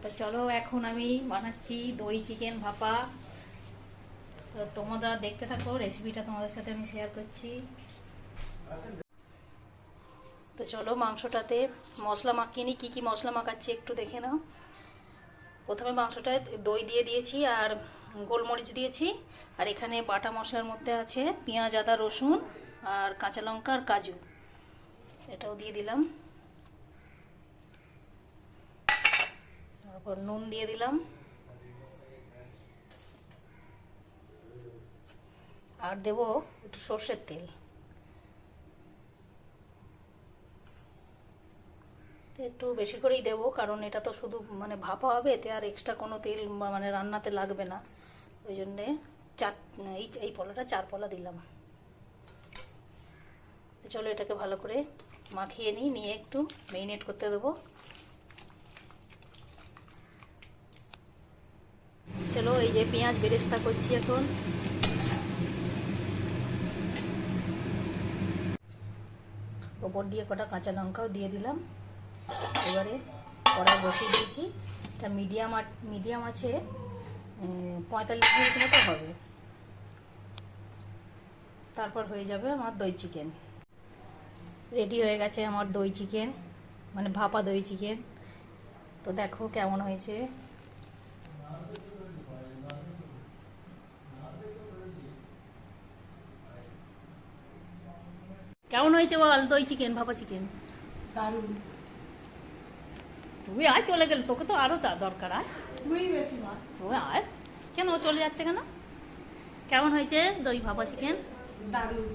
তো চলো এখন আমি বানাচ্ছি দই চিকেন ভাপা। তো তোমরা দেখতে থাকো, রেসিপিটা তোমাদের সাথে আমি শেয়ার করছি। তো চলো মাংসটাতে মশলা মাখিয়ে নিই। কী কী মশলা মাখাচ্ছি একটু দেখে নাও। প্রথমে মাংসটায় দই দিয়ে দিয়েছি আর গোলমরিচ দিয়েছি। আর এখানে বাটা মশলার মধ্যে আছে পেঁয়াজ, আদা, রসুন আর কাঁচা লঙ্কা আর কাজু, এটাও দিয়ে দিলাম। তারপর নুন দিয়ে দিলাম আর দেবো একটু সর্ষের তেল। একটু বেশি করেই দেবো, কারণ এটা তো শুধু মানে ভাপা হবে, এতে আর এক্সট্রা কোনো তেল মানে রান্নাতে লাগবে না। ওই জন্যে এই পলাটা 4 পলা দিলাম। চলো এটাকে ভালো করে মাখিয়ে নিয়ে একটু মেরিনেট করতে দেবো। চলো এই যে পেঁয়াজ বেরেস্তা করছি এখন। ওপর দিয়ে কটা কাঁচা লঙ্কাও দিয়ে দিলাম। এবারে কড়াই বসিয়ে দিয়েছি। এটা মিডিয়াম আছে 45 মিনিট মতো হবে, তারপর হয়ে যাবে আমার দই চিকেন। রেডি হয়ে গেছে আমার দই চিকেন, মানে ভাপা দই চিকেন। তো দেখো কেমন হয়েছে। কেমন হয়েছে বল দই চিকেন, ভাপা চিকেন? দারুণ। তুই আয়, চলে গেল, তোকে তো আরো দরকার। আয় তুই বেশি মা। তুই আয়। কেন চলে যাচ্ছে কেন? কেমন হয়েছে দই ভাপা চিকেন? দারুণ।